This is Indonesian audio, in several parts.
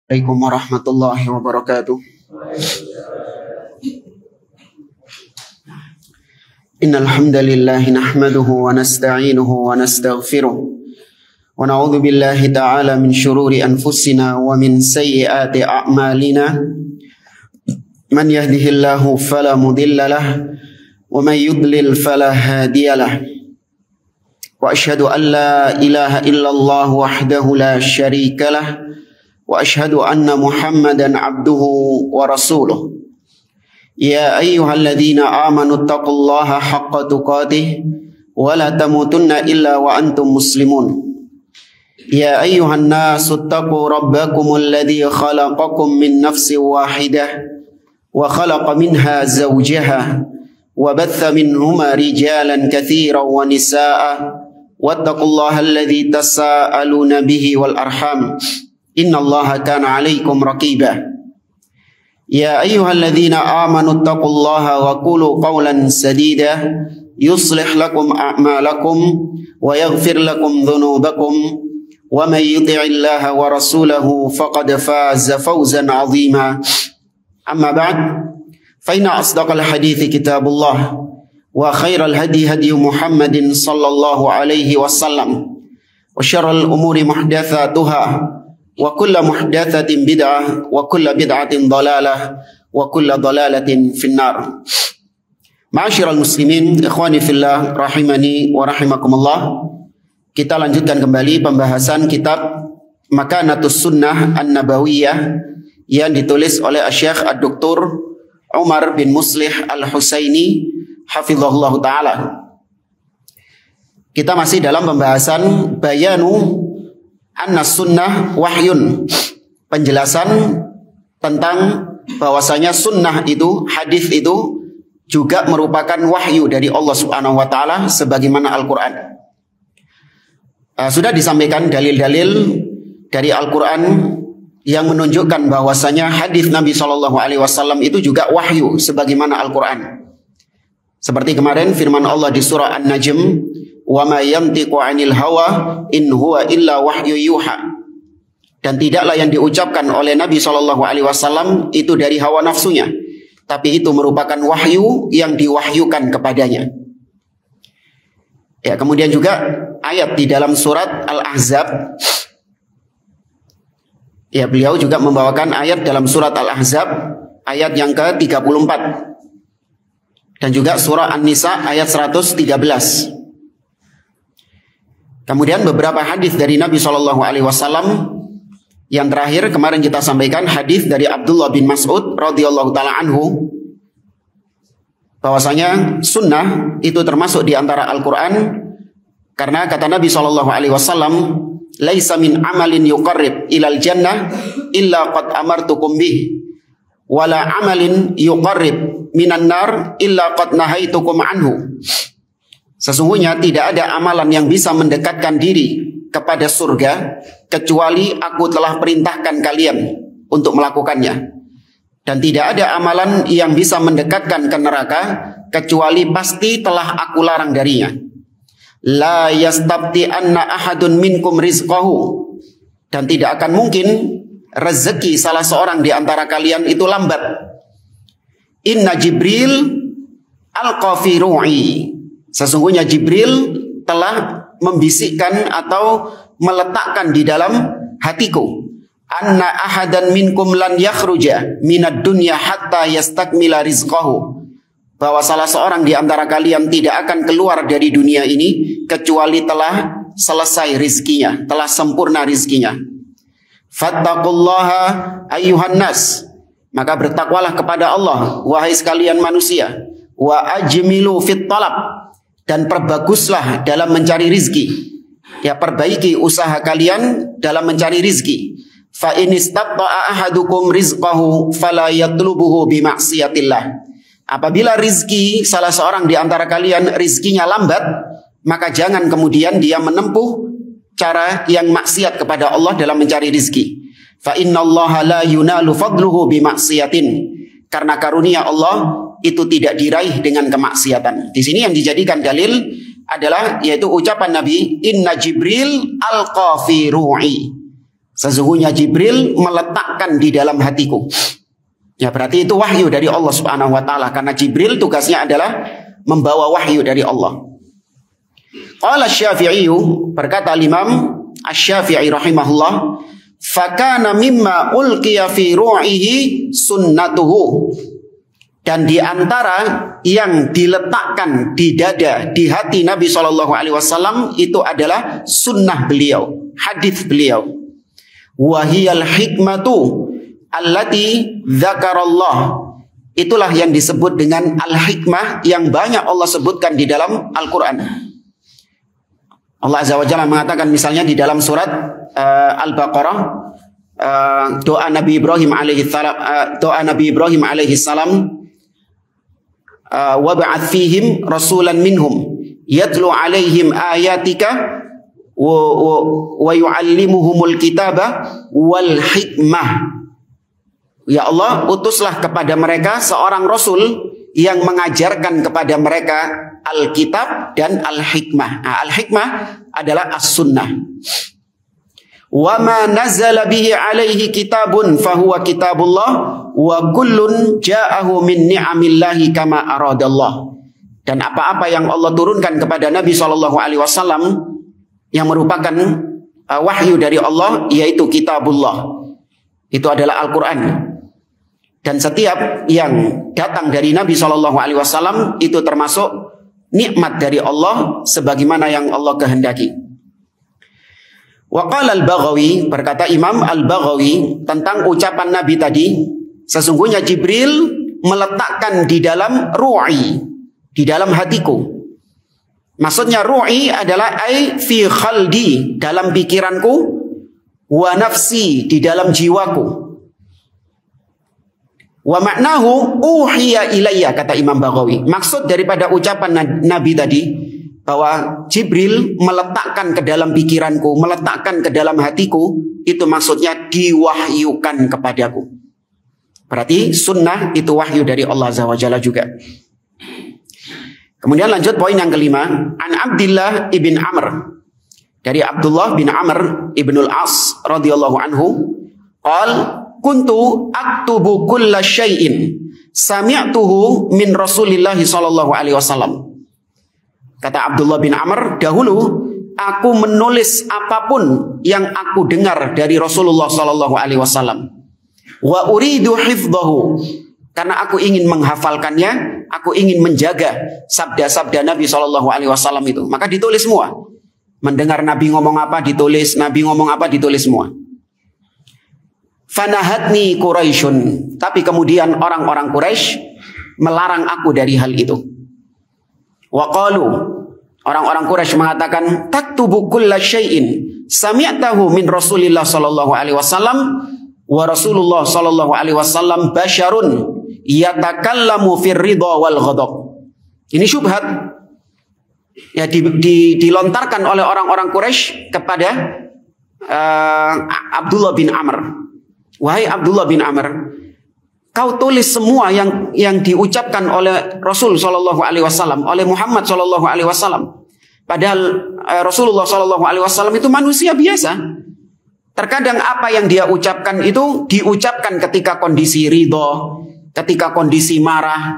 Assalamualaikum warahmatullahi wabarakatuh. Innal hamdalillah nahmaduhu wa nasta'inuhu wa nastaghfiruh wa na'udzu billahi ta'ala min shururi anfusina wa min sayyiati a'malina. Man yahdihillahu fala mudilla lahu wa man yudlil fala hadiya lahu. Wa asyhadu an la ilaha illallah wahdahu la syarika lahu wa asyhadu anna Muhammadan abduhu wa rasuluh. Ya ayyuhalladzina amanu taqullaha haqqa tuqatih wa la tamutunna illa wa antum muslimun. Ya ayyuhan nasu taqu rabbakumul ladzi khalaqakum min nafsin wahidah wa khalaqa minha zawjaha wa batha minhuma rijalan katsiran wa nisaa'a wattaqullaha alladzi tasaaluna bihi wal arham. Innallaha kana 'alaikum raqiba. Ya ayyuhalladzina amanu taqullaha wa qulu qawlan sadida yuslih lakum a'malakum wa yaghfir lakum dhunubakum wa may yuti'illaha wa rasulahu faqad faza fawzan 'azima. Amma ba'd, fa inna asdaqal hadithi kitabullah wa khairal hadi hadi Muhammadin sallallahu alaihi wasallam wa syarral umuri muhdatsatuha wa kullu muhdatsatin bid'ah wa kullu bid'atin dhalalah wa kullu dhalalatin finnar. Ma'asyiral muslimin, ikhwani fillah rahimani wa rahimakumullah. Kita lanjutkan kembali pembahasan kitab Makanatus Sunnah An-Nabawiyah yang ditulis oleh Syekh Ad-Doktor Umar bin Muslih Al-Husaini hafizahullah taala. Kita masih dalam pembahasan bayanu anna sunnah wahyun, penjelasan tentang bahwasanya sunnah itu, hadis itu juga merupakan wahyu dari Allah Subhanahu wa taala sebagaimana Al-Qur'an. Sudah disampaikan dalil-dalil dari Al-Qur'an yang menunjukkan bahwasanya hadis Nabi sallallahu alaihi wasallam itu juga wahyu sebagaimana Al-Qur'an. Seperti kemarin firman Allah di surah An-Najm, wa ma yantiqu 'anil hawa in huwa illa wahyu yuha. Dan tidaklah yang diucapkan oleh Nabi sallallahu alaihi wasallam itu dari hawa nafsunya, tapi itu merupakan wahyu yang diwahyukan kepadanya. Ya, kemudian juga ayat di dalam surat Al-Ahzab. Ya, beliau juga membawakan ayat dalam surat Al-Ahzab ayat yang ke-34. Dan juga surah An-Nisa ayat 113. Kemudian beberapa hadis dari Nabi SAW. Yang terakhir kemarin kita sampaikan hadis dari Abdullah bin Mas'ud radhiyallahu taala anhu, bahwasanya sunnah itu termasuk di antara Al-Quran. Karena kata Nabi SAW, laisa min amalin yuqarrib ilal jannah illa qad amartukum bih, wala amalin yuqarrib minan nar illa qad nahaitukum anhu. Sesungguhnya tidak ada amalan yang bisa mendekatkan diri kepada surga kecuali aku telah perintahkan kalian untuk melakukannya. Dan tidak ada amalan yang bisa mendekatkan ke neraka kecuali pasti telah aku larang darinya. La yastabti anna ahadun minkum rizqahu. Dan tidak akan mungkin rezeki salah seorang di antara kalian itu lambat. Inna Jibril alqa-fi ru'i. Sesungguhnya Jibril telah membisikkan atau meletakkan di dalam hatiku, anna ahadan minkum lan yakhruja minad dunya hatta yastakmila rizqahu, bahwa salah seorang di antara kalian tidak akan keluar dari dunia ini kecuali telah selesai rizkinya, telah sempurna rizkinya. Fattaqullaha ayyuhan nas, maka bertakwalah kepada Allah wahai sekalian manusia, wa ajmilu fit talab, dan perbaguslah dalam mencari rizki. Ya, perbaiki usaha kalian dalam mencari rizki. Fa in istata'a ahadukum rizqahu fala yatlubuhu bi maksiatillah. Apabila rizki salah seorang di antara kalian rizkinya lambat, maka jangan kemudian dia menempuh cara yang maksiat kepada Allah dalam mencari rizki. Fa innallaha la yunalu fadluhu bi maksiatin. Karena karunia Allah itu tidak diraih dengan kemaksiatan. Di sini yang dijadikan dalil adalah yaitu ucapan Nabi, inna Jibril alqa fi ru'i. Sesungguhnya Jibril meletakkan di dalam hatiku. Ya, berarti itu wahyu dari Allah Subhanahu wa taala, karena Jibril tugasnya adalah membawa wahyu dari Allah. Qala Asy-Syafi'i, berkata Imam Asy-Syafi'i rahimahullah, fakana mimma ulqiya fi ru'ihi sunnatuhu. Dan di antara yang diletakkan di dada, di hati Nabi SAW itu adalah sunnah beliau, hadis beliau. Wahiyal hikmatu allati dzakarallah. Itulah yang disebut dengan al-hikmah yang banyak Allah sebutkan di dalam Al-Quran. Allah Azza wa Jalla mengatakan misalnya di dalam surat Al-Baqarah, doa Nabi Ibrahim alaihi salam, wa ba'ath fihim rasulan minhum yatlu alaihim ayatika wa yu'allimuhumul kitaba wal hikmah. Ya Allah, utuslah kepada mereka seorang rasul yang mengajarkan kepada mereka Alkitab dan Al-Hikmah. Nah, Al-Hikmah adalah As-Sunnah. Wa ma nazala bihi alaihi kitabun fahuwa kitabullah wa kullun ja'ahu min ni'amillahi kama aradallah. Dan apa-apa yang Allah turunkan kepada Nabi SAW yang merupakan wahyu dari Allah, yaitu kitabullah. Itu adalah Al-Quran. Dan setiap yang datang dari Nabi SAW itu termasuk nikmat dari Allah sebagaimana yang Allah kehendaki. Wa qala al-Baghawi, berkata Imam Al-Baghawi tentang ucapan Nabi tadi, sesungguhnya Jibril meletakkan di dalam ru'i, di dalam hatiku. Maksudnya ru'i adalah ai fi khaldi, dalam pikiranku, wa nafsi, di dalam jiwaku. Wa maknahu uhiya ilayya, kata Imam Baghawi. Maksud daripada ucapan Nabi tadi, bahwa Jibril meletakkan ke dalam pikiranku, meletakkan ke dalam hatiku, itu maksudnya diwahyukan kepadaku. Berarti sunnah itu wahyu dari Allah Azza wa Jalla juga. Kemudian lanjut poin yang kelima, an Abdullah ibn Amr, dari Abdullah bin Amr ibnul As radhiyallahu anhu, qal kuntu aktubu kulla syai'in sami'tuhu min Rasulillah sallallahu alaihi wasallam. Kata Abdullah bin Amr, dahulu aku menulis apapun yang aku dengar dari Rasulullah sallallahu alaihi wasallam. Wa uridu hifdhahu, karena aku ingin menghafalkannya, aku ingin menjaga sabda-sabda Nabi sallallahu alaihi wasallam itu. Maka ditulis semua. Mendengar Nabi ngomong apa ditulis, Nabi ngomong apa ditulis semua. Fanahatni Quraisyun, tapi kemudian orang-orang Quraisy melarang aku dari hal itu. Wa qalu, orang-orang Quraisy mengatakan, taktubu kulla syai'in sami'tahu min Rasulillah sallallahu alaihi wasallam wa Rasulullah sallallahu alaihi wasallam basyarun yatakallamu fir ridha wal ghadab. Ini syubhat ya, dilontarkan oleh orang-orang Quraisy kepada Abdullah bin Amr. Wahai Abdullah bin Amr, kau tulis semua yang diucapkan oleh Rasul sallallahu alaihi wasallam, oleh Muhammad sallallahu alaihi wasallam. Padahal Rasulullah sallallahu alaihi wasallam itu manusia biasa. Terkadang apa yang dia ucapkan itu diucapkan ketika kondisi ridho, ketika kondisi marah.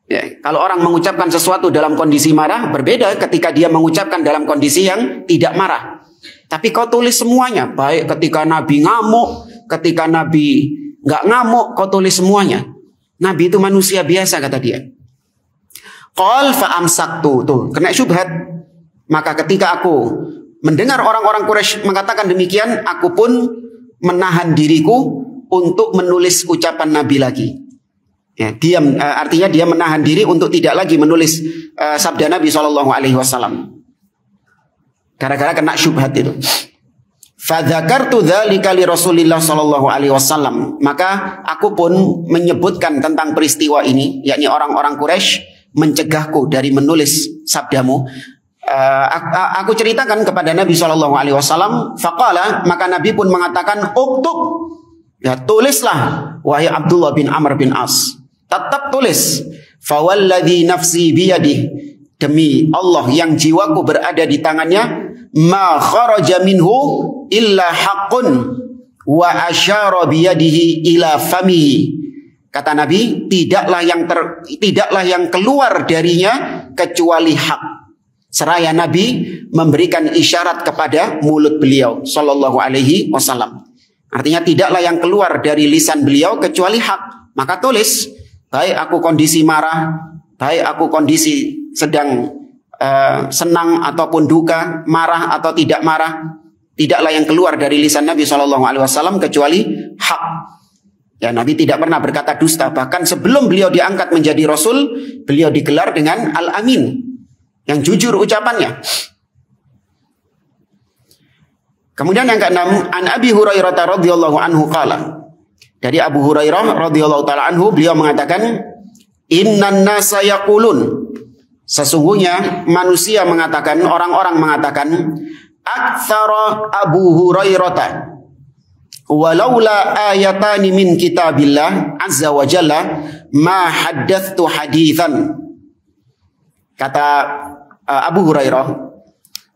Ya, kalau orang mengucapkan sesuatu dalam kondisi marah, berbeda ketika dia mengucapkan dalam kondisi yang tidak marah. Tapi kau tulis semuanya, baik ketika Nabi ngamuk, ketika Nabi nggak ngamuk, kau tulis semuanya. Nabi itu manusia biasa, kata dia. Qal fa amsaktu, tuh kena syubhat. Maka ketika aku mendengar orang-orang Quraisy mengatakan demikian, aku pun menahan diriku untuk menulis ucapan Nabi lagi. Ya, diam, artinya dia menahan diri untuk tidak lagi menulis sabda Nabi SAW. Gara-gara kena syubhat itu. Fadzakartu dzalika li Rasulillah sallallahu alaihi wasallam. Maka aku pun menyebutkan tentang peristiwa ini, yakni orang-orang Quraisy mencegahku dari menulis sabdamu. Aku ceritakan kepada Nabi sallallahu alaihi wasallam. Faqala, maka Nabi pun mengatakan, uktub, ya tulislah wahai Abdullah bin Amr bin As. Tetap tulis. Fawalladzi nafsi biyadihi, demi Allah yang jiwaku berada di tangannya, ma kharaja minhu illa haqqun wa asyara biyadihi ila famihi. Kata Nabi, tidaklah yang keluar darinya kecuali hak. Seraya Nabi memberikan isyarat kepada mulut beliau sallallahu alaihi wasallam. Artinya tidaklah yang keluar dari lisan beliau kecuali hak. Maka tulis, baik aku kondisi marah, baik aku kondisi sedang senang ataupun duka, marah atau tidak marah, tidaklah yang keluar dari lisan Nabi sallallahu alaihi wasallam kecuali hak. Ya, Nabi tidak pernah berkata dusta. Bahkan sebelum beliau diangkat menjadi Rasul, beliau digelar dengan Al-Amin, yang jujur ucapannya. Kemudian yang keenam, an Abi Hurairah radhiyallahu anhu qala. Dari Abu Hurairah radhiyallahu taala anhu, beliau mengatakan, innan nasa yaqulun. Sesungguhnya manusia mengatakan, orang-orang mengatakan, aktsara Abu Hurairah walaula ayatani min kitabillah azza wa jalla ma haddathtu hadithan. Kata Abu Hurairah,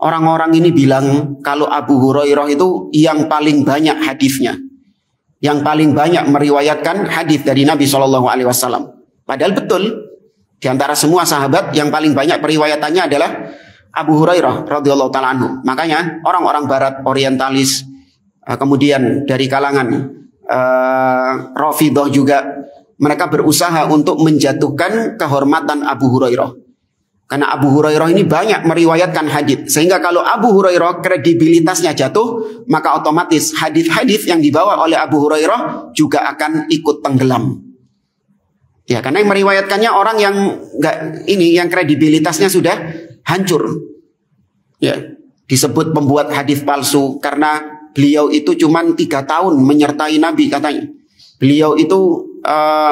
orang-orang ini bilang kalau Abu Hurairah itu yang paling banyak hadisnya, yang paling banyak meriwayatkan hadis dari Nabi SAW. Padahal betul, di antara semua sahabat yang paling banyak periwayatannya adalah Abu Hurairah radhiyallahu taala anhu. Makanya orang-orang Barat, orientalis, kemudian dari kalangan Rafidhah juga, mereka berusaha untuk menjatuhkan kehormatan Abu Hurairah. Karena Abu Hurairah ini banyak meriwayatkan hadis, sehingga kalau Abu Hurairah kredibilitasnya jatuh, maka otomatis hadis-hadis yang dibawa oleh Abu Hurairah juga akan ikut tenggelam. Ya, karena yang meriwayatkannya orang yang yang kredibilitasnya sudah hancur. Ya, disebut pembuat hadis palsu karena beliau itu cuma 3 tahun menyertai Nabi katanya. Beliau itu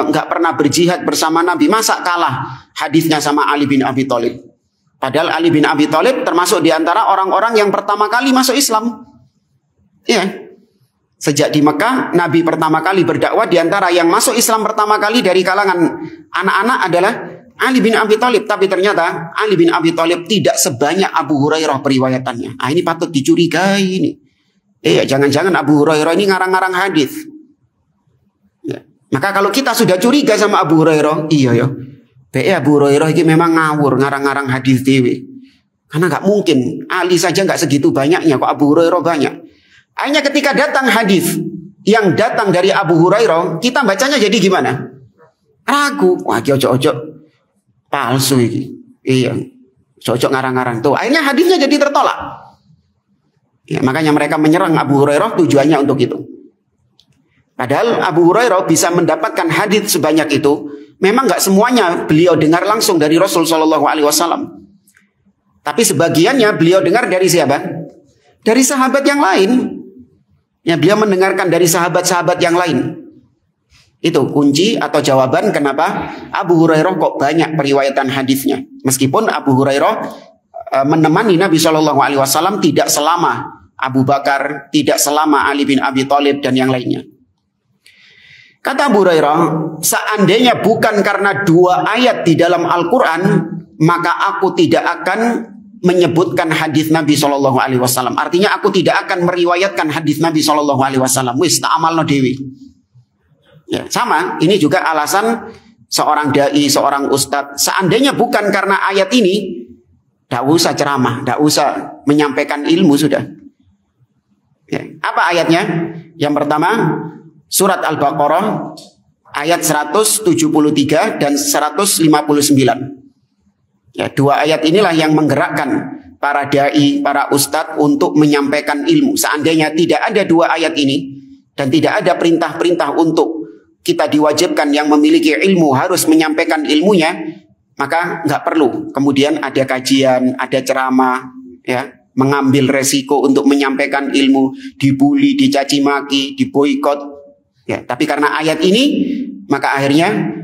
nggak pernah berjihad bersama Nabi, masa kalah hadisnya sama Ali bin Abi Thalib. Padahal Ali bin Abi Thalib termasuk di antara orang-orang yang pertama kali masuk Islam. Ya. Sejak di Mekah, Nabi pertama kali berdakwah, di antara yang masuk Islam pertama kali dari kalangan anak-anak adalah Ali bin Abi Thalib. Tapi ternyata Ali bin Abi Thalib tidak sebanyak Abu Hurairah periwayatannya. Ini patut dicurigai ini. Jangan-jangan Abu Hurairah ini ngarang-ngarang hadis. Ya. Maka kalau kita sudah curiga sama Abu Hurairah, iya ya, Abu Hurairah ini memang ngawur ngarang-ngarang hadis dewe. Karena nggak mungkin, Ali saja nggak segitu banyaknya, kok Abu Hurairah banyak. Hanya ketika datang hadis yang datang dari Abu Hurairah, kita bacanya jadi gimana? Ragu. Wah, ojo-ojo palsu ini. Iya, ojo ngarang-ngarang tuh. Akhirnya hadisnya jadi tertolak. Ya, makanya mereka menyerang Abu Hurairah tujuannya untuk itu. Padahal Abu Hurairah bisa mendapatkan hadis sebanyak itu, memang nggak semuanya beliau dengar langsung dari Rasul Shallallahu Alaihi Wasallam. Tapi sebagiannya beliau dengar dari siapa? Dari sahabat yang lain. Ya, beliau mendengarkan dari sahabat-sahabat yang lain. Itu kunci atau jawaban kenapa Abu Hurairah kok banyak periwayatan hadisnya. Meskipun Abu Hurairah menemani Nabi Shallallahu Alaihi Wasallam tidak selama Abu Bakar, tidak selama Ali bin Abi Thalib dan yang lainnya. Kata Abu Hurairah, seandainya bukan karena 2 ayat di dalam Al-Quran, maka aku tidak akan menyebutkan hadis Nabi Shallallahu Alaihi Wasallam. Artinya aku tidak akan meriwayatkan hadis Nabi Shallallahu Alaihi Wasallam. Wis tak amalno dewi. Ya, sama. Ini juga alasan seorang dai, seorang ustadz. Seandainya bukan karena ayat ini, tidak usah ceramah, tidak usah menyampaikan ilmu sudah. Ya. Apa ayatnya? Yang pertama, surat Al-Baqarah ayat 173 dan 159. Ya, 2 ayat inilah yang menggerakkan para dai, para ustadz untuk menyampaikan ilmu. Seandainya tidak ada 2 ayat ini dan tidak ada perintah-perintah untuk kita diwajibkan yang memiliki ilmu harus menyampaikan ilmunya, maka nggak perlu kemudian ada kajian, ada ceramah, ya, mengambil resiko untuk menyampaikan ilmu, dibully, dicaci maki, diboikot. Ya, tapi karena ayat ini, maka akhirnya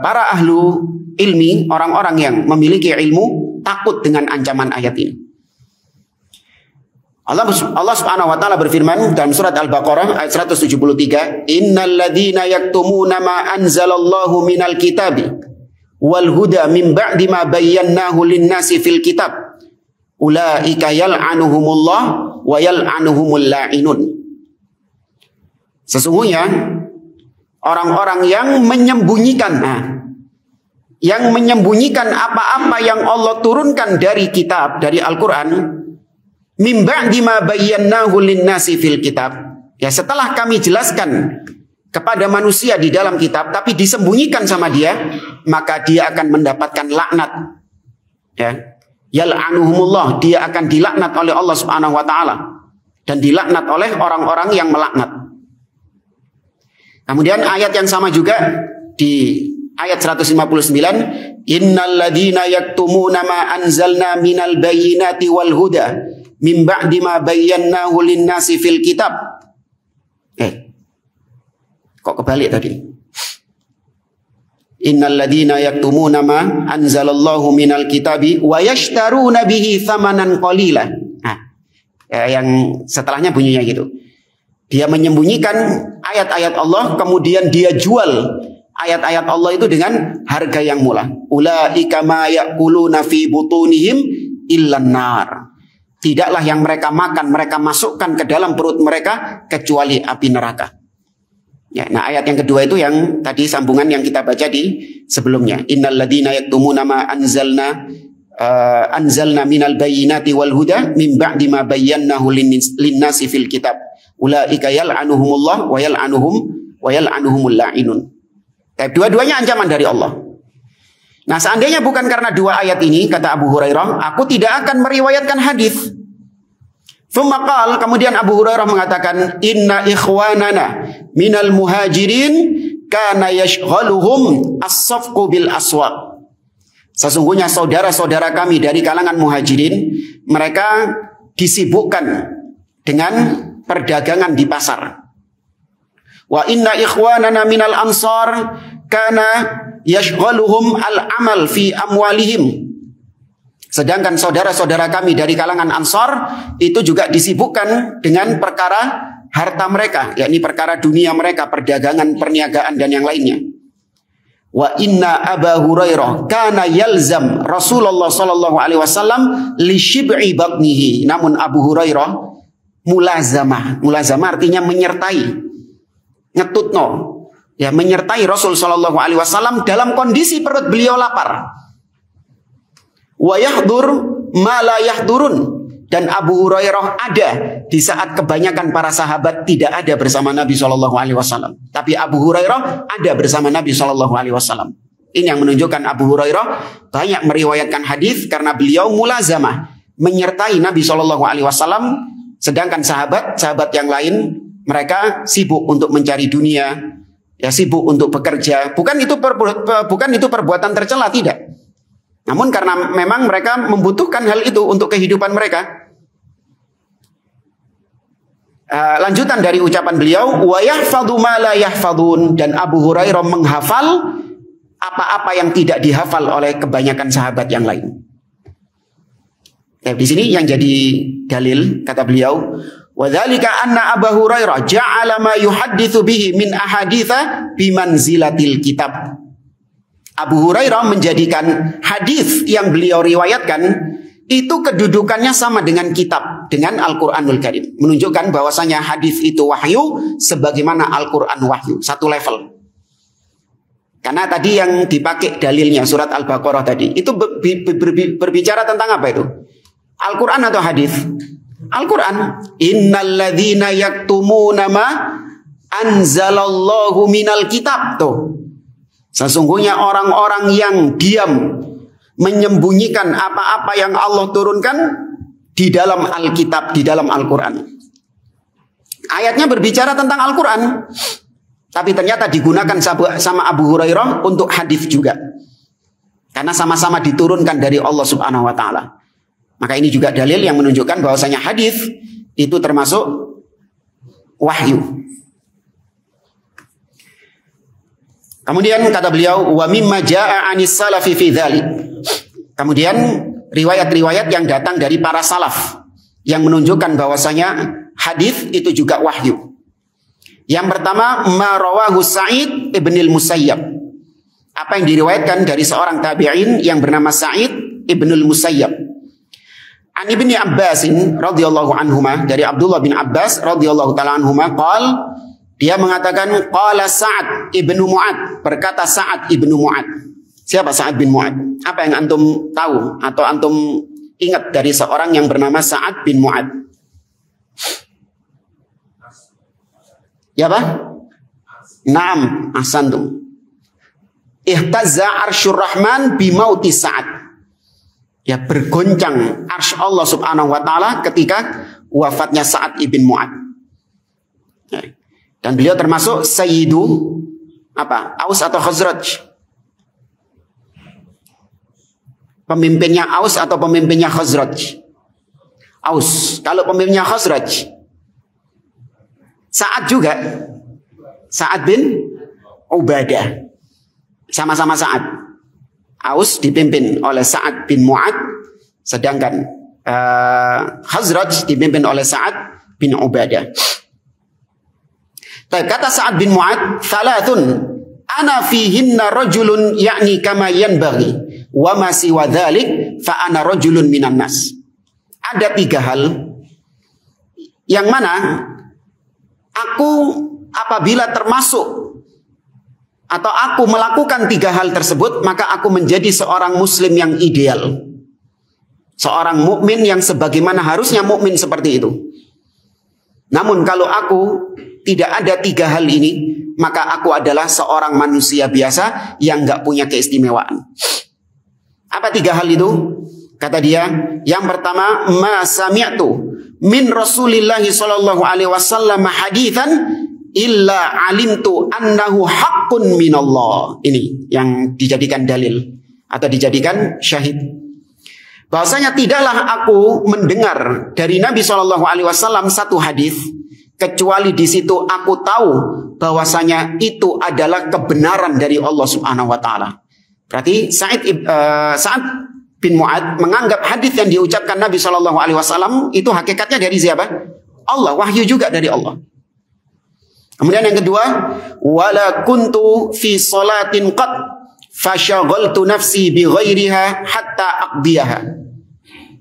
para ahlu ilmi, orang-orang yang memiliki ilmu takut dengan ancaman ayat ini. Allah Subhanahu wa taala berfirman dalam surat Al-Baqarah ayat 173, "Innal ladzina yaktumuna ma anzalallahu minal kitabi wal huda min ba'di ma bayyanahu lin-nasi fil kitab ulaika yal'anuhumullah wa yal'anuhumul la'inun. Sesungguhnya orang-orang yang menyembunyikan apa-apa yang Allah turunkan dari kitab, dari Al-Quran, mim ba'di ma bayyanahu lin-nasi fil kitab. Ya, setelah kami jelaskan kepada manusia di dalam kitab, tapi disembunyikan sama dia, maka dia akan mendapatkan laknat. Ya, yal'anuhumullah, dia akan dilaknat oleh Allah Subhanahu wa taala dan dilaknat oleh orang-orang yang melaknat. Kemudian ayat yang sama juga di ayat 159, innal ladzina yaktumuna ma anzalna minal bayyinati wal huda min ba'di ma bayyanahu lin-nasi fil kitab. Kok kebalik tadi? Innal ladzina yaktumuna ma anzalallahu minal kitabi wa yashtaruna bihi thamanan qalila. Yang setelahnya bunyinya gitu. Dia menyembunyikan ayat-ayat Allah, kemudian dia jual ayat-ayat Allah itu dengan harga yang murah. Ulaika ma yaquluna fi butunihim illan nar. Tidaklah yang mereka makan, mereka masukkan ke dalam perut mereka kecuali api neraka. Ya, nah ayat yang kedua itu yang tadi sambungan yang kita baca di sebelumnya. Innal ladzina yaktumuna ma anzalna minal bayyinati wal huda min ba'di ma bayyanahu lin-nasi fil kitab. Ulaika yal'anuhumullah wa yal'anuhumul la'inun. Dua-duanya ancaman dari Allah. Nah, seandainya bukan karena dua ayat ini, kata Abu Hurairah, aku tidak akan meriwayatkan hadis. Kemudian Abu Hurairah mengatakan, inna ikhwanana minal muhajirin kana yashghaluhum as-safqu bil aswaq. Sesungguhnya saudara-saudara kami dari kalangan muhajirin, mereka disibukkan dengan perdagangan di pasar. Wa inna ikhwanana minal ansar kana yashghaluhum al-amal fi amwalihim. Sedangkan saudara-saudara kami dari kalangan Ansar itu juga disibukkan dengan perkara harta mereka, yakni perkara dunia mereka, perdagangan, perniagaan dan yang lainnya. Wa inna Abu Hurairah kana yalzam Rasulullah sallallahu alaihi wasallam li shib'i batnihi. Namun Abu Hurairah mulazamah artinya menyertai, ngetutno, ya, menyertai Rasul sallallahu alaihi wasallam dalam kondisi perut beliau lapar. Wa yahdur ma la yahdurun, dan Abu Hurairah ada di saat kebanyakan para sahabat tidak ada bersama Nabi sallallahu alaihi wasallam, tapi Abu Hurairah ada bersama Nabi sallallahu alaihi wasallam. Ini yang menunjukkan Abu Hurairah banyak meriwayatkan hadis karena beliau mulazamah, menyertai Nabi sallallahu alaihi wasallam, sedangkan sahabat yang lain mereka sibuk untuk mencari dunia, ya, sibuk untuk bekerja. Bukan itu perbuatan tercela, tidak. Namun karena memang mereka membutuhkan hal itu untuk kehidupan mereka. Lanjutan dari ucapan beliau, wa yahfadhu ma la yahfadhun, dan Abu Hurairah menghafal apa-apa yang tidak dihafal oleh kebanyakan sahabat yang lain. Di sini yang jadi dalil, kata beliau, wa dzalika anna Abu Hurairah ja'ala ma yuhadditsu bihi min ahaditsa bimanzilatil kitab. Abu Hurairah menjadikan hadis yang beliau riwayatkan itu kedudukannya sama dengan kitab, dengan Al-Quranul Karim. Menunjukkan bahwasanya hadis itu wahyu sebagaimana Al-Quran wahyu, satu level. Karena tadi yang dipakai dalilnya surat Al-Baqarah tadi itu berbicara tentang apa itu? Al-Quran atau hadis? Al-Quran. Innal ladzina yaktumuna ma anzalallahu minal kitab. Tuh. Sesungguhnya orang-orang yang diam menyembunyikan apa-apa yang Allah turunkan di dalam Alkitab, di dalam Al-Quran. Ayatnya berbicara tentang Al-Quran, tapi ternyata digunakan sama Abu Hurairah untuk hadis juga. Karena sama-sama diturunkan dari Allah Subhanahu wa taala. Maka ini juga dalil yang menunjukkan bahwasanya hadis itu termasuk wahyu. Kemudian kata beliau, wa mimma jaa'a 'anis salafi fi dzalik. Kemudian riwayat-riwayat yang datang dari para salaf yang menunjukkan bahwasanya hadis itu juga wahyu. Yang pertama, ma rawahu Sa'id ibnul Musayyab. Apa yang diriwayatkan dari seorang tabi'in yang bernama Sa'id ibnul Musayyab. An Ibni Abbasin radhiyallahu anhuma, dari Abdullah bin Abbas radhiyallahu taala anhuma, dia mengatakan qala Sa'ad ibnu Mu'ad, berkata Sa'ad ibnu Mu'ad. Siapa Sa'ad bin Mu'ad? Apa yang antum tahu atau antum ingat dari seorang yang bernama Sa'ad bin Mu'ad? Ya apa? Naam, ahsantum. Ihtazza arsyur rahman bimauti Sa'ad. Ya, bergoncang arsy Allah subhanahu wa ta'ala ketika wafatnya Sa'ad ibn Mu'ad. Ya. Dan beliau termasuk Sayyidu apa? Aus atau Khazraj? Pemimpinnya Aus atau pemimpinnya Khazraj? Aus. Kalau pemimpinnya Khazraj, Sa'ad juga. Sa'ad bin Ubadah. Sama-sama Sa'ad. Aus dipimpin oleh Sa'ad bin Mu'ad, sedangkan Khazraj dipimpin oleh Sa'ad bin Ubadah. Kata Sa'ad bin Mu'ad, "Thalathun ana fihinna rajulun ya'ni kama yanbaghi wa ma siwa dzalik fa ana rajulun minan nas." Ada 3 hal yang mana aku apabila termasuk atau aku melakukan 3 hal tersebut, maka aku menjadi seorang muslim yang ideal. Seorang mukmin yang sebagaimana harusnya mukmin seperti itu. Namun kalau aku tidak ada 3 hal ini, maka aku adalah seorang manusia biasa yang gak punya keistimewaan. Apa 3 hal itu? Kata dia, yang pertama, ma sami'tu min Rasulillahi sallallahu alaihi wasallam haditsan illa alimtu annahu haqqun minallah. Ini yang dijadikan dalil atau dijadikan syahid. Bahwasanya tidaklah aku mendengar dari Nabi SAW satu hadis kecuali di situ aku tahu bahwasanya itu adalah kebenaran dari Allah Subhanahu wa taala. Berarti Sa'ad bin Mu'ad menganggap hadis yang diucapkan Nabi SAW itu hakikatnya dari siapa? Allah, wahyu juga dari Allah. Kemudian yang kedua, wala kuntu fi salatin qad fashaghaltu nafsi bi ghairiha hatta aqdiyaha.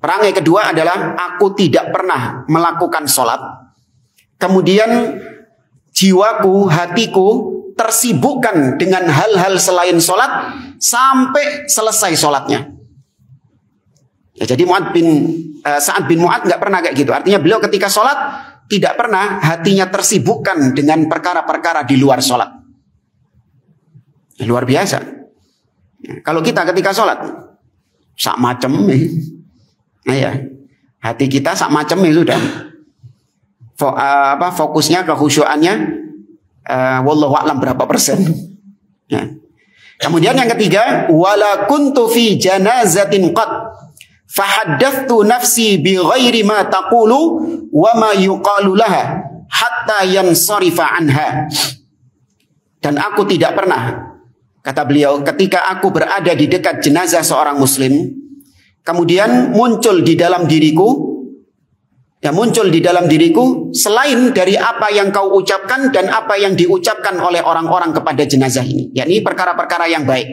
Perangai kedua adalah aku tidak pernah melakukan salat. Kemudian jiwaku, hatiku tersibukkan dengan hal-hal selain salat sampai selesai salatnya. Ya, jadi Sa'ad bin Mu'ad nggak pernah kayak gitu. Artinya beliau ketika salat tidak pernah hatinya tersibukkan dengan perkara-perkara di luar sholat. Luar biasa. Kalau kita ketika sholat, sak macem, nah ya, hati kita sak macem sudah. Fokusnya, kekhusyuannya, wallahu a'lam berapa persen. Ya. Kemudian yang ketiga, wala kuntu fi janazatin qad fahaddathtu nafsi bi ghairi ma taqulu wa ma yuqalu laha hatta yansarifa anha. Dan aku tidak pernah, kata beliau, ketika aku berada di dekat jenazah seorang muslim, kemudian muncul di dalam diriku selain dari apa yang kau ucapkan dan apa yang diucapkan oleh orang-orang kepada jenazah ini, yakni perkara-perkara yang baik.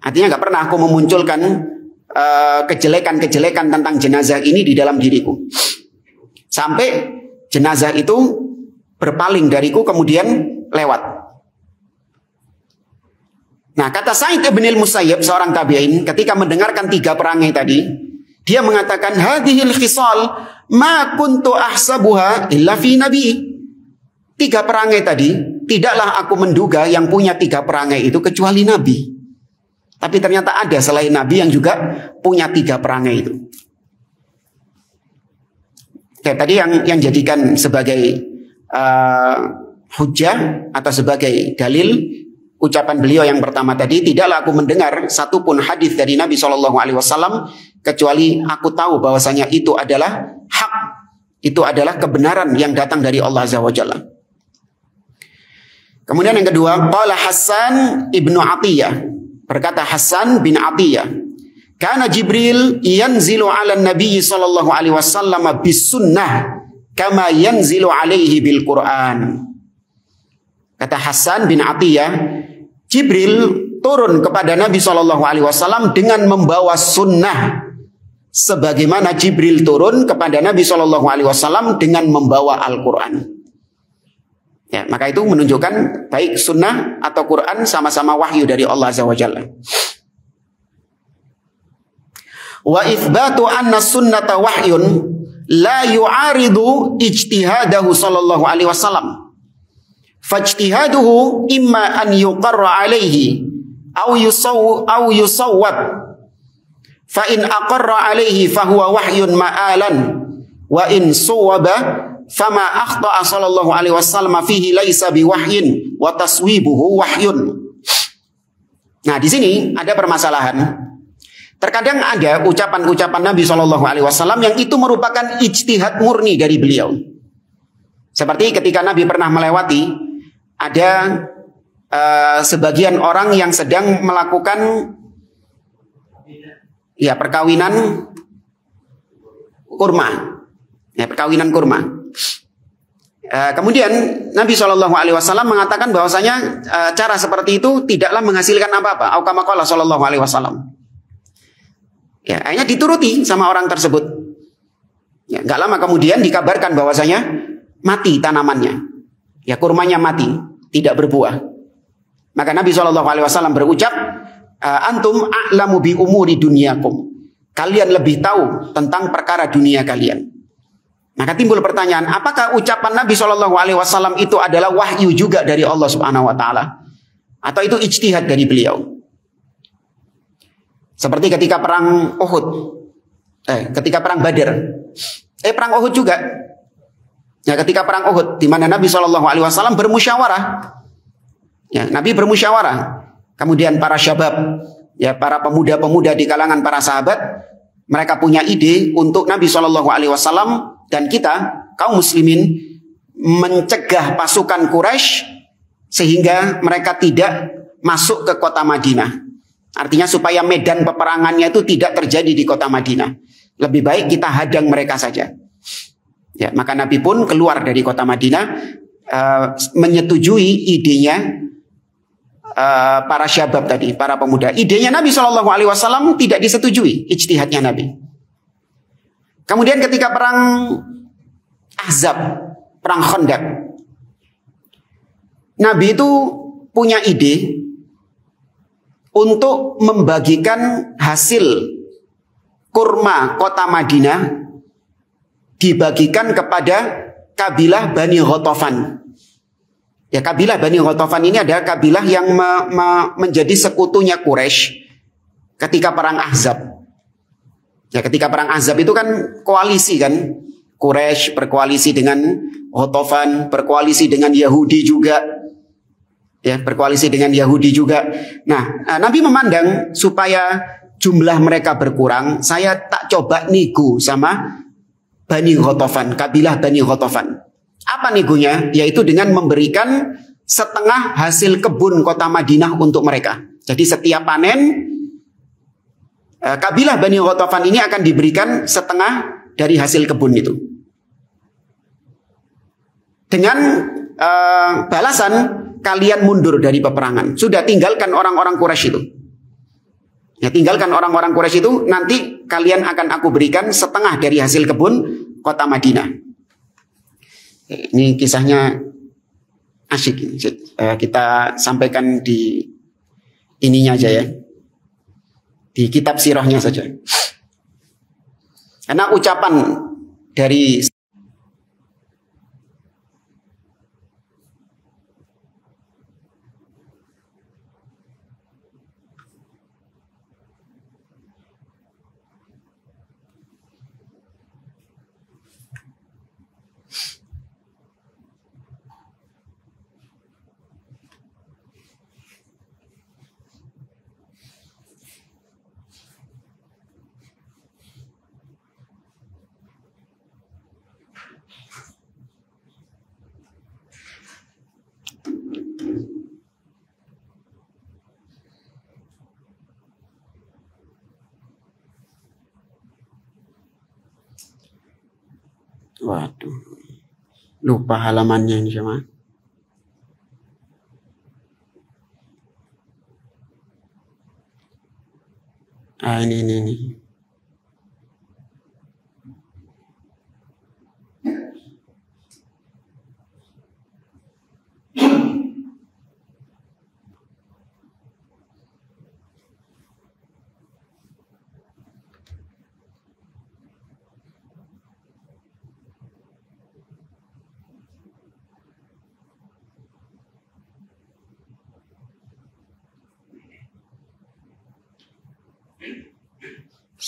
Artinya nggak pernah aku memunculkan kejelekan-kejelekan tentang jenazah ini di dalam diriku. Sampai jenazah itu berpaling dariku kemudian lewat. Nah, kata Sa'id ibn al-Musayyib, seorang tabi'in, ketika mendengarkan 3 perangai tadi, dia mengatakan, hadhil khisal ma kuntu ahsabuha illa fi nabi. 3 perangai tadi, tidaklah aku menduga yang punya 3 perangai itu kecuali nabi. Tapi ternyata ada selain Nabi yang juga punya 3 perangai itu. Oke, tadi yang jadikan sebagai hujjah atau sebagai dalil ucapan beliau yang pertama tadi, tidaklah aku mendengar satupun hadis dari Nabi SAW kecuali aku tahu bahwasanya itu adalah hak, itu adalah kebenaran yang datang dari Allah Azza wa Jalla. Kemudian yang kedua, qala Hasan ibnu Atiyah. Berkata Hasan bin Atiyah, kana Jibril yanzilu ala Nabi sallallahu alaihi wasallam bis sunnah kama yanzilu alaihi bil Quran. Kata Hasan bin Atiyah, Jibril turun kepada Nabi sallallahu alaihi wasallam dengan membawa sunnah sebagaimana Jibril turun kepada Nabi Shallallahu Alaihi Wasallam dengan membawa Al-Quran. Ya, maka itu menunjukkan baik sunnah atau Quran sama-sama wahyu dari Allah Azza wa Jalla. Wa itsbatu anna sunnata wahyun la yu'aridu ijtihadahu sallallahu alaihi wasallam. Fajtihaduhu imma an yuqarra alaihi au yusawwab. Fa in aqarra alaihi fahuwa wahyun ma'alan wa in suwaba fama akhta'a sallallahu alaihi wasallam fihi laisa biwahyin wa taswibuhu wahyun. Nah, di sini ada permasalahan. Terkadang ada ucapan-ucapan Nabi Shallallahu Alaihi Wasallam yang itu merupakan ijtihad murni dari beliau. Seperti ketika Nabi pernah melewati ada sebagian orang yang sedang melakukan perkawinan kurma, perkawinan kurma. Kemudian Nabi Shallallahu Alaihi Wasallam mengatakan bahwasanya cara seperti itu tidaklah menghasilkan apa-apa. Au kama qala Shallallahu Alaihi Wasallam. Ya, akhirnya dituruti sama orang tersebut. Ya, nggak lama kemudian dikabarkan bahwasanya mati tanamannya. Ya, kurmanya mati, tidak berbuah. Maka Nabi SAW berucap, antum a'lamu bi umuri dunyakum. Kalian lebih tahu tentang perkara dunia kalian. Maka timbul pertanyaan, apakah ucapan Nabi SAW itu adalah wahyu juga dari Allah Subhanahu Wa Taala, atau itu ijtihad dari beliau? Seperti ketika perang Uhud, ketika perang Badar, perang Uhud juga. Ya, ketika perang Uhud, di mana Nabi SAW bermusyawarah. Ya, Nabi bermusyawarah. Kemudian para syabab, ya para pemuda-pemuda di kalangan para sahabat, mereka punya ide untuk Nabi SAW dan kita kaum muslimin mencegah pasukan Quraisy sehingga mereka tidak masuk ke kota Madinah. Artinya supaya medan peperangannya itu tidak terjadi di kota Madinah. Lebih baik kita hadang mereka saja. Ya, maka Nabi pun keluar dari kota Madinah menyetujui idenya para syabab tadi, para pemuda. Idenya Nabi SAW tidak disetujui, ijtihadnya Nabi. Kemudian ketika perang Ahzab, perang Khandaq, Nabi itu punya ide untuk membagikan hasil kurma kota Madinah, dibagikan kepada kabilah Bani Ghatafan. Ya, kabilah Bani Ghatafan ini adalah kabilah yang menjadi sekutunya Quraisy ketika perang Ahzab. Ya, ketika perang Ahzab itu kan koalisi kan, Quraisy berkoalisi dengan Ghatafan, berkoalisi dengan Yahudi juga. Ya, berkoalisi dengan Yahudi juga. Nah, Nabi memandang supaya jumlah mereka berkurang, saya tak coba nego sama Bani Ghatafan, kabilah Bani Ghatafan. Apa negonya? Yaitu dengan memberikan setengah hasil kebun kota Madinah untuk mereka. Jadi setiap panen, kabilah Bani Ghatafan ini akan diberikan setengah dari hasil kebun itu. Dengan balasan, kalian mundur dari peperangan. Sudah, tinggalkan orang-orang Quraisy itu. Ya, tinggalkan orang-orang Quraisy itu, nanti kalian akan aku berikan setengah dari hasil kebun kota Madinah. Ini kisahnya asyik. Kita sampaikan di ininya aja ya. Di kitab sirahnya saja. Karena ucapan dari waduh, lupa halamannya ini sama. Ini.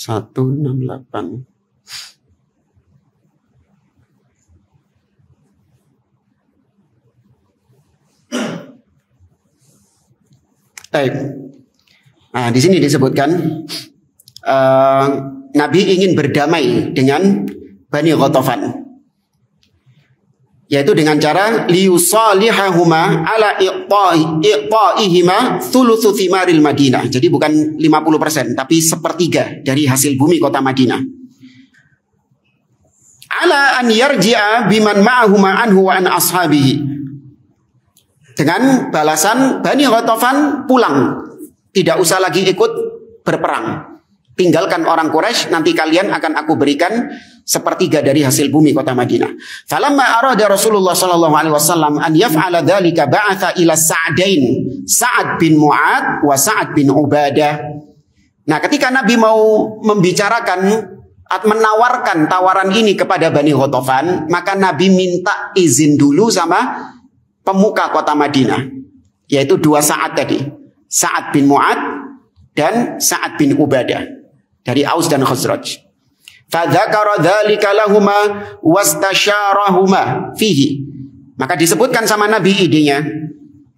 168. Baik. Nah, di sini disebutkan Nabi ingin berdamai dengan Bani Ghatafan, yaitu dengan cara liyusalihahuma ala iqta'ihima thulutsu thimaril Madinah. Jadi bukan 50%, tapi sepertiga dari hasil bumi kota Madinah. Ala an yarji'a biman ma'ahuma anhu wa an ashabihi. Dengan balasan Bani Ghatafan pulang, tidak usah lagi ikut berperang. Tinggalkan orang Quraisy, nanti kalian akan aku berikan sepertiga dari hasil bumi kota Madinah. Falamma arada Rasulullah sallallahu alaihi wasallam an yaf'ala dzalika ba'atha ila Sa'dain, Sa'ad bin Mu'ad wa Sa'ad bin Ubadah. Nah, ketika Nabi mau membicarakan, menawarkan tawaran ini kepada Bani Ghatafan, maka Nabi minta izin dulu sama pemuka kota Madinah, yaitu dua Sa'ad tadi, Sa'ad bin Mu'ad dan Sa'ad bin Ubadah dari Aus dan Khazraj. Fadzakara dzalika lahuma wastasyarahuma fihi. Maka disebutkan sama Nabi idenya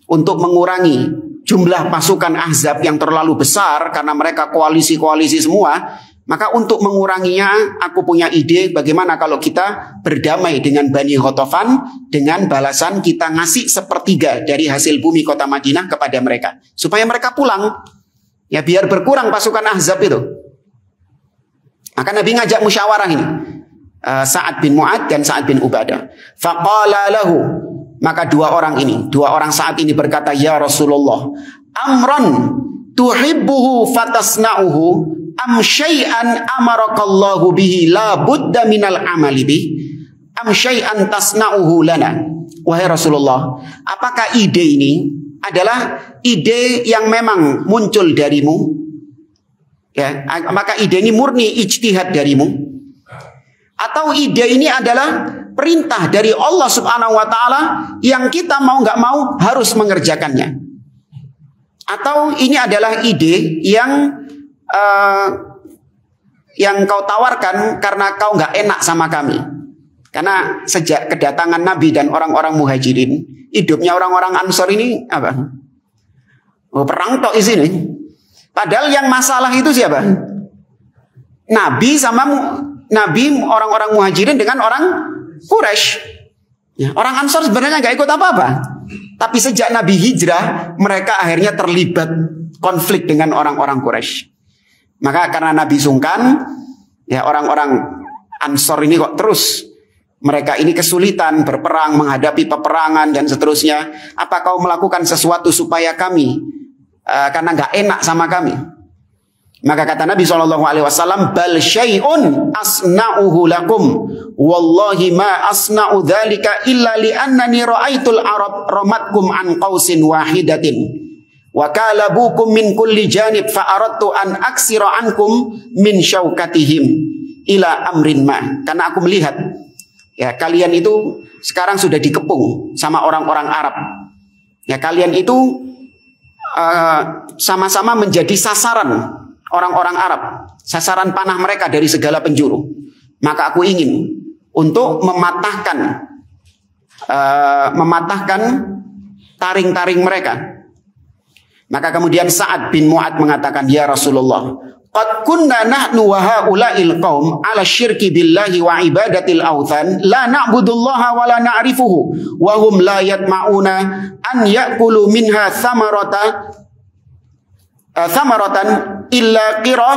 untuk mengurangi jumlah pasukan Ahzab yang terlalu besar karena mereka koalisi-koalisi semua. Maka untuk menguranginya, aku punya ide bagaimana kalau kita berdamai dengan Bani Ghatafan dengan balasan kita ngasih sepertiga dari hasil bumi kota Madinah kepada mereka, supaya mereka pulang, ya biar berkurang pasukan Ahzab itu. Maka Nabi ngajak musyawarah ini, Sa'ad bin Mu'ad dan Sa'ad bin Ubadah. Faqala lahu, maka dua orang Sa'ad ini berkata, ya Rasulullah, amran tuhibbuhu fatasna'uhu am syai'an amarakallahu bihi la budda minal amali bih am syai'an tasna'uhu lana. Wahai Rasulullah, apakah ide ini adalah ide yang memang muncul darimu, ya, maka ide ini murni ijtihad darimu, atau ide ini adalah perintah dari Allah Subhanahu wa taala yang kita mau nggak mau harus mengerjakannya, atau ini adalah ide yang kau tawarkan karena kau nggak enak sama kami. Karena sejak kedatangan Nabi dan orang-orang Muhajirin, hidupnya orang-orang Ansor ini apa? Oh, perang tok di sini. Padahal yang masalah itu siapa? Nabi orang-orang Muhajirin dengan orang Quraisy. Ya, orang Ansor sebenarnya nggak ikut apa-apa. Tapi sejak Nabi hijrah, mereka akhirnya terlibat konflik dengan orang-orang Quraisy. Maka karena Nabi sungkan, ya orang-orang Ansor ini kok terus mereka ini kesulitan berperang, menghadapi peperangan dan seterusnya. Apa kau melakukan sesuatu supaya kami karena nggak enak sama kami? Maka kata Nabi SAW, bal syai'un asna'uhu lakum, wallahi ma asna'u dzalika illa li annani ra'aitul arab ramatkum an qausin wahidatin. Wa kalabukum min kulli janib fa aradtu an aksira ankum min syaukatihim ila amrin ma. Karena aku melihat, ya, kalian itu sekarang sudah dikepung sama orang-orang Arab. Ya, kalian itu sama-sama menjadi sasaran orang-orang Arab, sasaran panah mereka dari segala penjuru. Maka aku ingin untuk mematahkan taring-taring mereka. Maka kemudian Sa'ad bin Mu'ad mengatakan, ya Rasulullah, qad kunna nahnu wa haula'il qaum ala syirki billahi wa ibadatil awthan la na'budullaha wa la na'rifuhu wa hum la yatma'una an ya'kulu minha thamaratan illa qira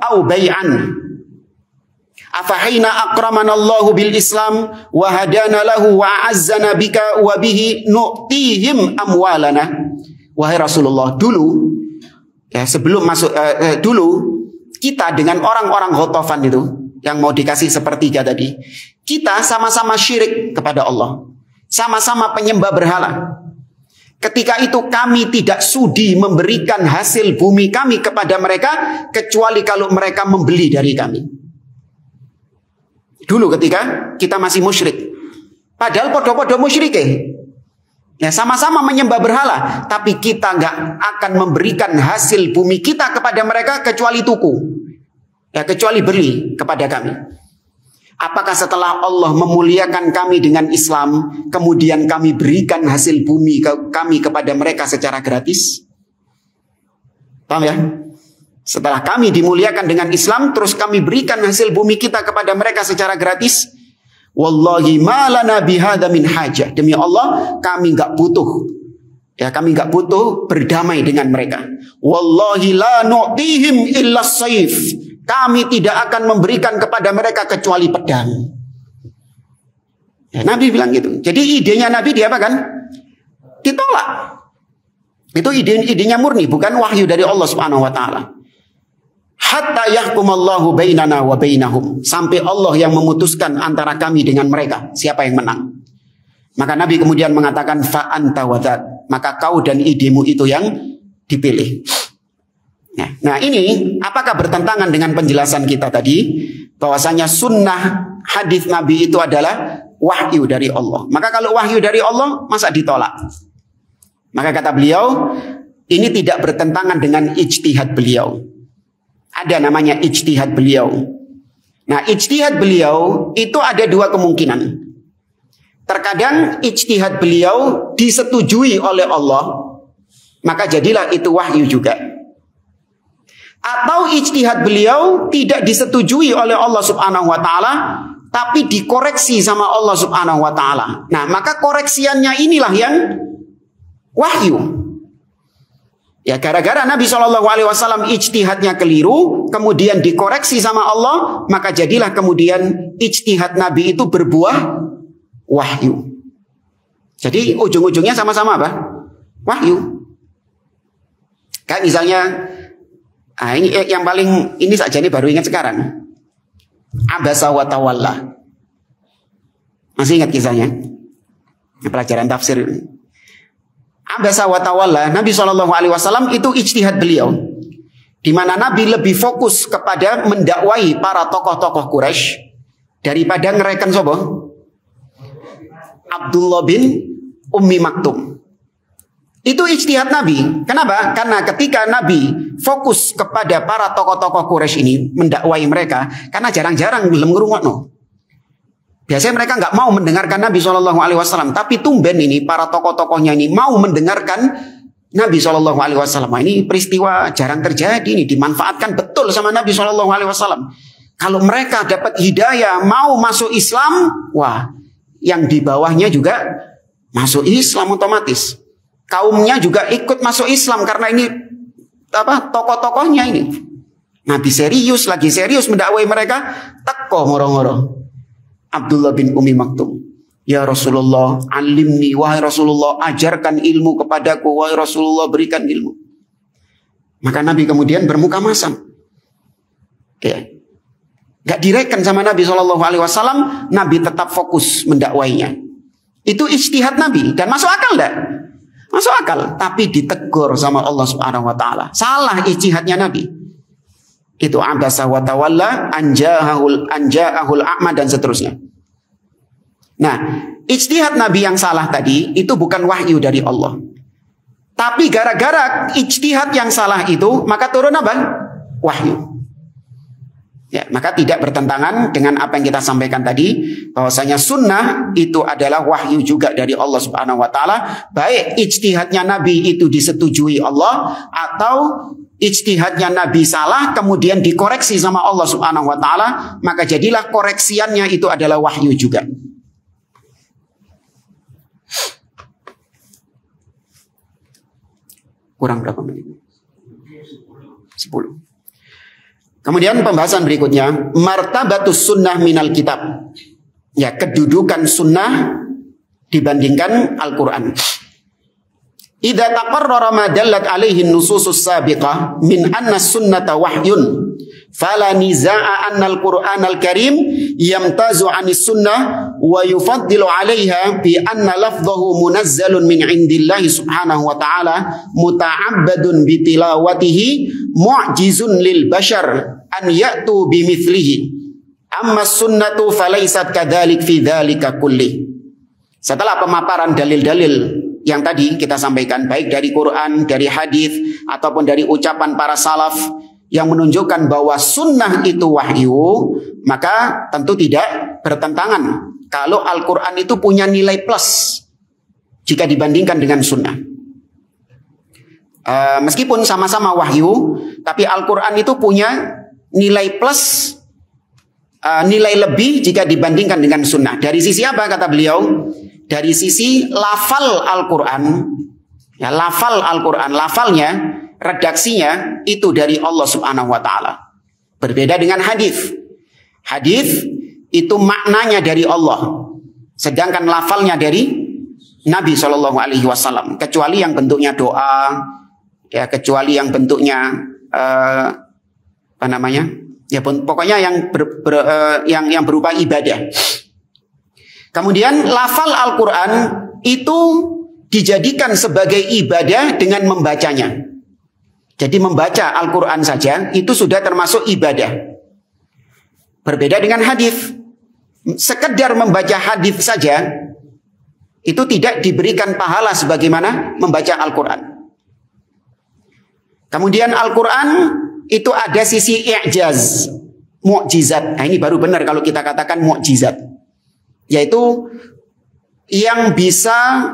au bay'an. Afahina akramana Allahu bil Islam wa hadana lahu wa azzana bika wa bihi nu'tihim amwalana. Wahai Rasulullah, dulu, ya, sebelum masuk dulu kita dengan orang-orang Ghatafan itu yang mau dikasih sepertiga tadi, kita sama-sama syirik kepada Allah, sama-sama penyembah berhala. Ketika itu kami tidak sudi memberikan hasil bumi kami kepada mereka kecuali kalau mereka membeli dari kami. Dulu ketika kita masih musyrik, padahal podo-podo musyrik, ya, sama-sama menyembah berhala, tapi kita nggak akan memberikan hasil bumi kita kepada mereka kecuali tuku. Ya, kecuali beri kepada kami. Apakah setelah Allah memuliakan kami dengan Islam, kemudian kami berikan hasil bumi kami kepada mereka secara gratis? Paham ya? Setelah kami dimuliakan dengan Islam, terus kami berikan hasil bumi kita kepada mereka secara gratis? Wallahi ma lana bihadza min hajah. Demi Allah, kami nggak butuh. Ya, kami nggak butuh berdamai dengan mereka. Wallahi la nu'tihim illa sayf. Kami tidak akan memberikan kepada mereka kecuali pedang. Ya, Nabi bilang gitu. Jadi idenya Nabi dia apa kan? Ditolak. Itu idenya murni, bukan wahyu dari Allah Subhanahu wa taala. Hatta yahkumallahu bainana wa bainahum. Sampai Allah yang memutuskan antara kami dengan mereka, siapa yang menang. Maka Nabi kemudian mengatakan fa anta wadzat. Maka kau dan idemu itu yang dipilih. Nah, ini apakah bertentangan dengan penjelasan kita tadi bahwasanya sunnah hadis Nabi itu adalah wahyu dari Allah. Maka kalau wahyu dari Allah masa ditolak? Maka kata beliau, ini tidak bertentangan dengan ijtihad beliau. Ada namanya ijtihad beliau. Nah, ijtihad beliau itu ada dua kemungkinan. Terkadang ijtihad beliau disetujui oleh Allah, maka jadilah itu wahyu juga. Atau ijtihad beliau tidak disetujui oleh Allah Subhanahu wa taala, tapi dikoreksi sama Allah Subhanahu wa taala. Nah, maka koreksiannya inilah yang wahyu. Ya, gara-gara Nabi SAW ijtihadnya keliru, kemudian dikoreksi sama Allah, maka jadilah kemudian ijtihad Nabi itu berbuah wahyu. Jadi ujung-ujungnya sama-sama apa? Wahyu. Kayak misalnya, ini yang paling ini saja nih baru ingat sekarang. Abasa wa tawalla. Masih ingat kisahnya? Pelajaran tafsir. Abasa wa tawalla. Nabi SAW itu ijtihad beliau, di mana Nabi lebih fokus kepada mendakwai para tokoh-tokoh Quraisy daripada ngereken sobo Abdullah bin Ummi Maktum. Itu ijtihad Nabi. Kenapa? Karena ketika Nabi fokus kepada para tokoh-tokoh Quraisy ini, mendakwai mereka, karena jarang-jarang belum ngerungokno. Biasanya mereka nggak mau mendengarkan Nabi SAW, tapi tumben ini para tokoh-tokohnya ini mau mendengarkan Nabi SAW. Ini peristiwa jarang terjadi, ini dimanfaatkan betul sama Nabi SAW. Kalau mereka dapat hidayah, mau masuk Islam, wah, yang di bawahnya juga masuk Islam otomatis. Kaumnya juga ikut masuk Islam karena ini tokoh-tokohnya ini. Nabi serius, lagi serius mendakwai mereka, teko moro-moro Abdullah bin Ummi Maktum. Ya Rasulullah, alimni, wahai Rasulullah, ajarkan ilmu kepadaku, wahai Rasulullah, berikan ilmu. Maka Nabi kemudian bermuka masam. Ya. Gak direken sama Nabi SAW, Nabi tetap fokus mendakwainya. Itu ijtihad Nabi dan masuk akal enggak? Masuk akal, tapi ditegur sama Allah Subhanahu wa taala. Salah ijtihadnya Nabi. Itu abasa wa tawalla anja'ahul a'ma dan seterusnya. Nah, ijtihad Nabi yang salah tadi itu bukan wahyu dari Allah. Tapi gara-gara ijtihad yang salah itu, maka turun apa? Wahyu. Ya, maka tidak bertentangan dengan apa yang kita sampaikan tadi, bahwasanya sunnah itu adalah wahyu juga dari Allah Subhanahu wa taala, baik ijtihadnya Nabi itu disetujui Allah atau ijtihadnya Nabi salah kemudian dikoreksi sama Allah Subhanahu wa taala, maka jadilah koreksiannya itu adalah wahyu juga. Kurang berapa menit? 10. Kemudian pembahasan berikutnya, martabatus sunnah minal kitab. Ya, kedudukan sunnah dibandingkan Al-Quran. Idza taqarrara ma dallat alaihi nususus sabiqah min anna sunnata wahyun fala nizaa anna al-Qur'an al-Karim yamtazu 'anis sunnah wa yufaddilu 'alaiha bi anna lafdhahu munazzalun min 'indillahi subhanahu wa ta'ala muta'abbadun bi tilawatihi mu'jizun lil bashar an ya'tu bimithlihi amma sunnatu falaysat kadzalik fi dzalika kulli. Setelah pemaparan dalil-dalil yang tadi kita sampaikan, baik dari Quran, dari hadis ataupun dari ucapan para salaf, yang menunjukkan bahwa sunnah itu wahyu, maka tentu tidak bertentangan kalau Al-Quran itu punya nilai plus jika dibandingkan dengan sunnah. Meskipun sama-sama wahyu, tapi Al-Quran itu punya nilai plus, nilai lebih jika dibandingkan dengan sunnah. Dari sisi apa kata beliau? Dari sisi lafal Al-Quran. Ya, lafal Al-Quran, lafalnya, redaksinya itu dari Allah Subhanahu wa taala. Berbeda dengan hadis. Hadis itu maknanya dari Allah, sedangkan lafalnya dari Nabi Shallallahu alaihi wasallam, kecuali yang bentuknya doa, ya, kecuali yang bentuknya apa namanya? Ya, pokoknya yang berupa ibadah. Kemudian lafal Al-Quran itu dijadikan sebagai ibadah dengan membacanya. Jadi membaca Al-Quran saja itu sudah termasuk ibadah. Berbeda dengan hadis. Sekedar membaca hadis saja itu tidak diberikan pahala sebagaimana membaca Al-Quran. Kemudian Al-Quran itu ada sisi i'jaz, mukjizat. Nah, ini baru benar kalau kita katakan mukjizat, yaitu yang bisa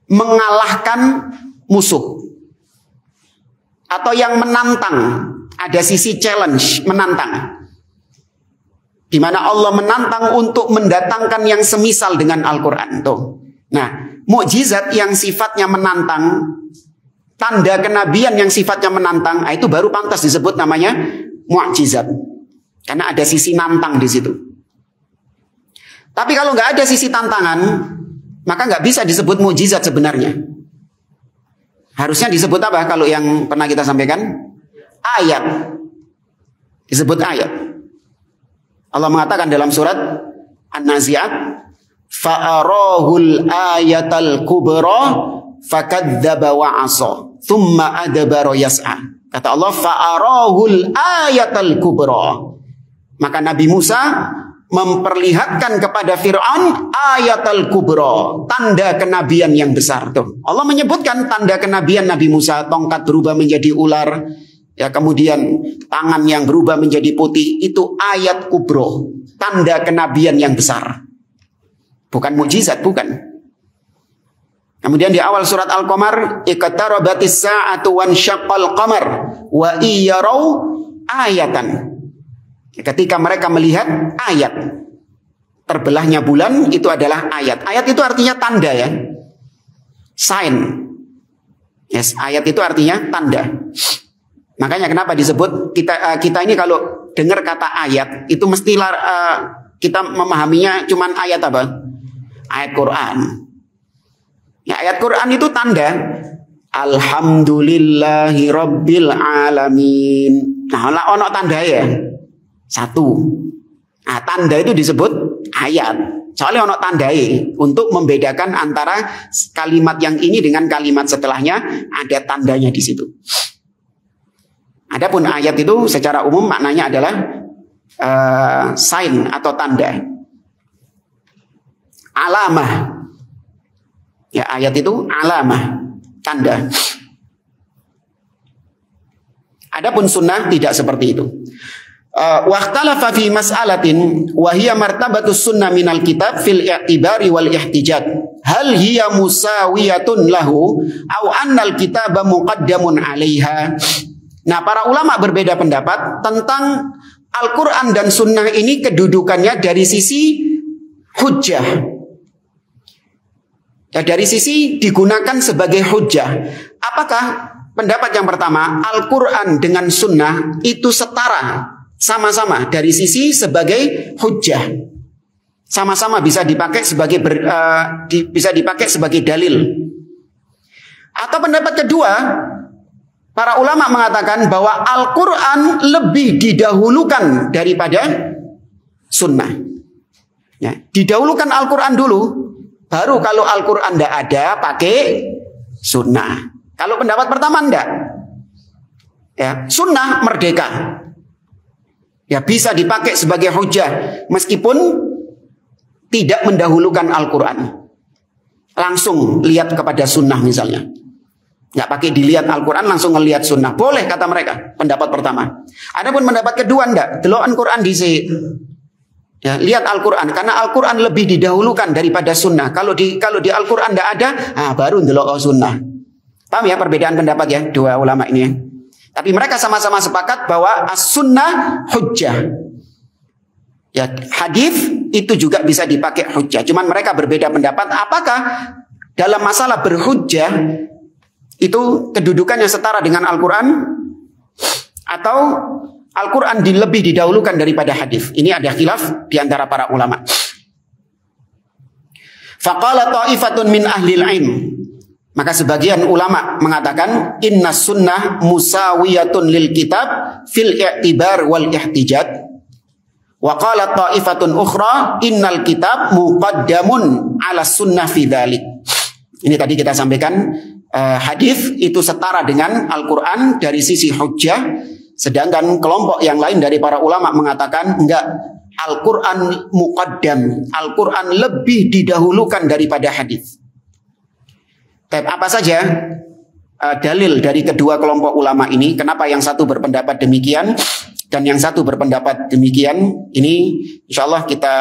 mengalahkan musuh atau yang menantang. Ada sisi challenge, menantang, di mana Allah menantang untuk mendatangkan yang semisal dengan Al-Quran. Nah, mukjizat yang sifatnya menantang, tanda kenabian yang sifatnya menantang, itu baru pantas disebut namanya mukjizat, karena ada sisi nantang di situ. Tapi kalau nggak ada sisi tantangan, maka nggak bisa disebut mukjizat sebenarnya. Harusnya disebut apa kalau yang pernah kita sampaikan? Ayat. Disebut ayat. Allah mengatakan dalam surat An-Nazi'at, fa'arahul ayatal kubra fakadzdzaba wa 'asa tsumma adbara yas'a. Kata Allah, fa'arahul ayatal kubra. Maka Nabi Musa memperlihatkan kepada Fir'aun ayatal kubra, tanda kenabian yang besar. Tuh, Allah menyebutkan tanda kenabian Nabi Musa, tongkat berubah menjadi ular, ya, kemudian tangan yang berubah menjadi putih, itu ayat kubro, tanda kenabian yang besar. Bukan mukjizat, bukan. Kemudian di awal surat Al-Qamar, iqtarabatis sa'atu wansyaqqal qamar wa iyarau ayatan. Ketika mereka melihat ayat, terbelahnya bulan, itu adalah ayat. Ayat itu artinya tanda, ya, sign. Yes, ayat itu artinya tanda. Makanya kenapa disebut kita ini kalau dengar kata ayat itu mesti kita memahaminya cuman ayat apa? Ayat Quran. Ya, ayat Quran itu tanda. Alhamdulillahi Rabbil Alamin. Nah, ono tanda ya. Satu. Nah, tanda itu disebut ayat. Soalnya ono tandai untuk membedakan antara kalimat yang ini dengan kalimat setelahnya, ada tandanya di situ. Adapun ayat itu secara umum maknanya adalah sign atau tanda. Alamah. Ya, ayat itu alamah, tanda. Adapun sunnah tidak seperti itu. Waqtalafa fi mas'alatin wa hiya martabatus sunnah minal kitab fil i'tibari wal ihtijaj. Hal hiya musawiyatun lahu aw annal kitaba muqaddamun 'alaiha. Nah, para ulama berbeda pendapat tentang Al-Quran dan Sunnah ini kedudukannya dari sisi hujjah. Ya, dari sisi digunakan sebagai hujjah. Apakah pendapat yang pertama, Al-Quran dengan Sunnah itu setara, sama-sama dari sisi sebagai hujjah, sama-sama bisa dipakai sebagai bisa dipakai sebagai dalil? Atau pendapat kedua, para ulama mengatakan bahwa Al-Quran lebih didahulukan daripada Sunnah. Ya, didahulukan Al-Quran dulu, baru kalau Al-Quran tidak ada pakai Sunnah. Kalau pendapat pertama tidak, ya, Sunnah merdeka, ya, bisa dipakai sebagai hujjah meskipun tidak mendahulukan Al-Quran. Langsung lihat kepada Sunnah misalnya. Nggak pakai dilihat Al-Quran, langsung ngelihat sunnah. Boleh kata mereka, pendapat pertama. Adapun pendapat kedua enggak. Delokan Quran dhisik. Ya, lihat Al-Quran. Karena Al-Quran lebih didahulukan daripada sunnah. Kalau di Al-Quran enggak ada, baru delok sunnah. Paham ya perbedaan pendapat ya, dua ulama ini ya. Tapi mereka sama-sama sepakat bahwa as-sunnah hujjah. Ya, hadis itu juga bisa dipakai hujjah. Cuman mereka berbeda pendapat. Apakah dalam masalah berhujjah itu kedudukannya setara dengan Al-Quran, atau Al-Quran lebih didahulukan daripada hadis? Ini ada khilaf di antara para ulama. Faqala ta'ifatun min ahlil ilm. Maka sebagian ulama mengatakan inna sunnah musawiyatun lil kitab fil i'tibar wal ihtijaj. Wa qala ta'ifatun ukhra innal kitab muqaddamun ala sunnah fi dzalik. Ini tadi kita sampaikan. Hadis itu setara dengan Al-Quran dari sisi hujjah, sedangkan kelompok yang lain dari para ulama mengatakan enggak, Al-Quran muqaddam, Al-Quran lebih didahulukan daripada hadis. Apa saja dalil dari kedua kelompok ulama ini? Kenapa yang satu berpendapat demikian dan yang satu berpendapat demikian? Ini insyaallah kita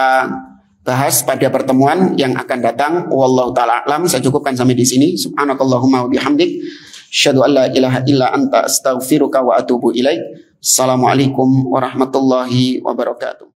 bahas pada pertemuan yang akan datang. Wallahu taala alam. Saya cukupkan sampai di sini. Subhanakallahumma wa bihamdik, asyhadu an la ilaha illa anta astaghfiruka wa atubu ilaik. Assalamualaikum warahmatullahi wabarakatuh.